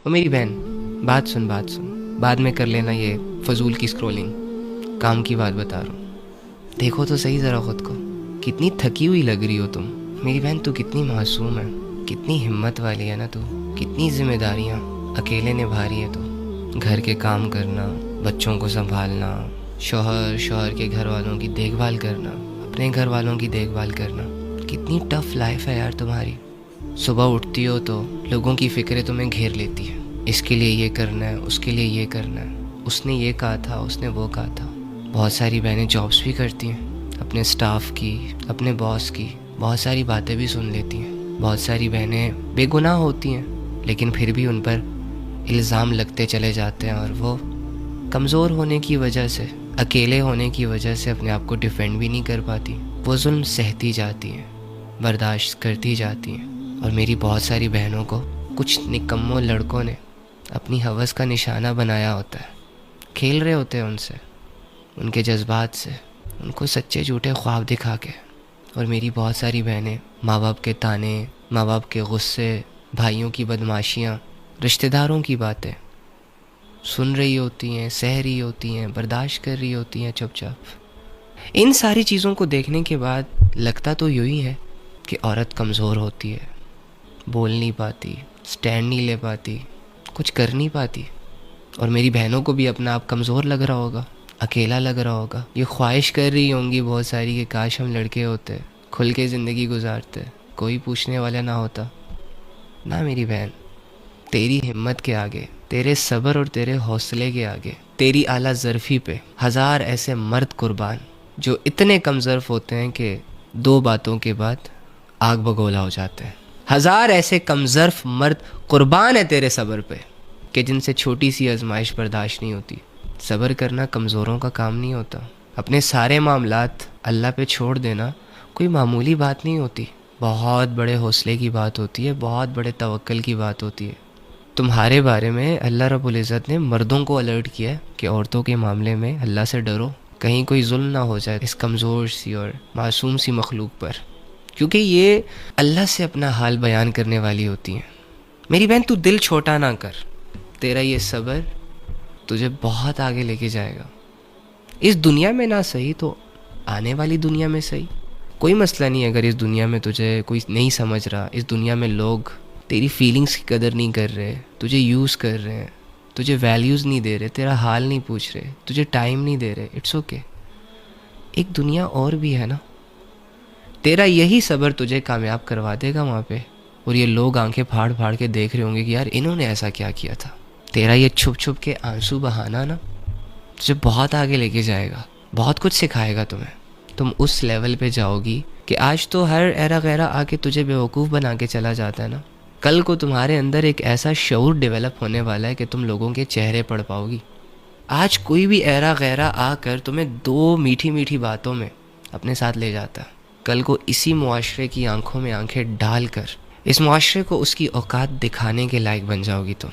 وہ میری بہن، بات سن بعد میں کر لینا یہ فضول کی اسکرولنگ، کام کی بات بتا رہا ہوں۔ دیکھو تو صحیح ذرا خود کو، کتنی تھکی ہوئی لگ رہی ہو تم۔ میری بہن تو کتنی معصوم ہے، کتنی ہمت والی ہے نا تو، کتنی ذمہ داریاں اکیلے نبھا رہی ہے تو، گھر کے کام کرنا، بچوں کو سنبھالنا، شوہر کے گھر والوں کی دیکھ بھال کرنا، اپنے گھر والوں کی دیکھ بھال کرنا۔ کتنی ٹف لائف ہے یار تمہاری۔ صبح اٹھتی ہو تو لوگوں کی فکریں تمہیں گھیر لیتی ہے، اس کے لیے یہ کرنا ہے، اس کے لیے یہ کرنا ہے، اس نے یہ کہا تھا، اس نے وہ کہا تھا۔ بہت ساری بہنیں جابس بھی کرتی ہیں، اپنے سٹاف کی، اپنے باس کی بہت ساری باتیں بھی سن لیتی ہیں۔ بہت ساری بہنیں بے گناہ ہوتی ہیں لیکن پھر بھی ان پر الزام لگتے چلے جاتے ہیں، اور وہ کمزور ہونے کی وجہ سے، اکیلے ہونے کی وجہ سے اپنے آپ کو ڈیفینڈ بھی نہیں کر پاتی، وہ ظلم سہتی جاتی ہیں، برداشت کرتی جاتی ہیں۔ اور میری بہت ساری بہنوں کو کچھ نکمّوں لڑکوں نے اپنی ہوس کا نشانہ بنایا ہوتا ہے، کھیل رہے ہوتے ہیں ان سے، ان کے جذبات سے، ان کو سچے جھوٹے خواب دکھا کے۔ اور میری بہت ساری بہنیں ماں باپ کے تانے، ماں باپ کے غصے، بھائیوں کی بدماشیاں، رشتہ داروں کی باتیں سن رہی ہوتی ہیں، سہ رہی ہوتی ہیں، برداشت کر رہی ہوتی ہیں چپ چاپ۔ ان ساری چیزوں کو دیکھنے کے بعد لگتا تو یوں ہی ہے کہ عورت کمزور ہوتی ہے، بول نہیں پاتی، سٹینڈ نہیں لے پاتی، کچھ کر نہیں پاتی۔ اور میری بہنوں کو بھی اپنا آپ کمزور لگ رہا ہوگا، اکیلا لگ رہا ہوگا، یہ خواہش کر رہی ہوں گی بہت ساری کہ کاش ہم لڑکے ہوتے، کھل کے زندگی گزارتے، کوئی پوچھنے والا نہ ہوتا۔ نہ میری بہن، تیری ہمت کے آگے، تیرے صبر اور تیرے حوصلے کے آگے، تیری اعلیٰ ظرفی پہ ہزار ایسے مرد قربان جو اتنے کم ظرف ہوتے ہیں کہ دو باتوں کے بعد آگ بگولا ہو جاتے ہیں۔ ہزار ایسے کم ظرف مرد قربان ہے تیرے صبر پہ کہ جن سے چھوٹی سی آزمائش برداشت نہیں ہوتی۔ صبر کرنا کمزوروں کا کام نہیں ہوتا، اپنے سارے معاملات اللہ پہ چھوڑ دینا کوئی معمولی بات نہیں ہوتی، بہت بڑے حوصلے کی بات ہوتی ہے، بہت بڑے توکل کی بات ہوتی ہے۔ تمہارے بارے میں اللہ رب العزت نے مردوں کو الرٹ کیا ہے کہ عورتوں کے معاملے میں اللہ سے ڈرو، کہیں کوئی ظلم نہ ہو جائے اس کمزور سی اور معصوم سی مخلوق پر، کیونکہ یہ اللہ سے اپنا حال بیان کرنے والی ہوتی ہیں۔ میری بہن تو دل چھوٹا نہ کر، تیرا یہ صبر تجھے بہت آگے لے کے جائے گا، اس دنیا میں نہ صحیح تو آنے والی دنیا میں صحیح۔ کوئی مسئلہ نہیں اگر اس دنیا میں تجھے کوئی نہیں سمجھ رہا، اس دنیا میں لوگ تیری فیلنگز کی قدر نہیں کر رہے، تجھے یوز کر رہے ہیں، تجھے ویلیوز نہیں دے رہے، تیرا حال نہیں پوچھ رہے، تجھے ٹائم نہیں دے رہے، اٹس اوکے۔ ایک دنیا اور بھی ہے نا، تیرا یہی صبر تجھے کامیاب کروا دے گا وہاں پہ، اور یہ لوگ آنکھیں پھاڑ پھاڑ کے دیکھ رہے ہوں گے کہ یار انہوں نے ایسا کیا کیا تھا۔ تیرا یہ چھپ چھپ کے آنسو بہانا نا تجھے بہت آگے لے کے جائے گا، بہت کچھ سکھائے گا تمہیں۔ تم اس لیول پہ جاؤ گی کہ آج تو ہر ایرا غیرہ آ کے تجھے بیوقوف بنا کے چلا جاتا ہے نا، کل کو تمہارے اندر ایک ایسا شعور ڈیولپ ہونے والا ہے کہ تم لوگوں کے چہرے پڑھ پاؤ گی۔ آج کوئی بھی ایرا غیرہ آ کر تمہیں دو میٹھی میٹھی باتوں میں اپنے ساتھ لے جاتا ہے، کل کو اسی معاشرے کی آنکھوں میں آنکھیں ڈال کر اس معاشرے کو اس کی اوقات دکھانے کے لائق بن جاؤ گی تم۔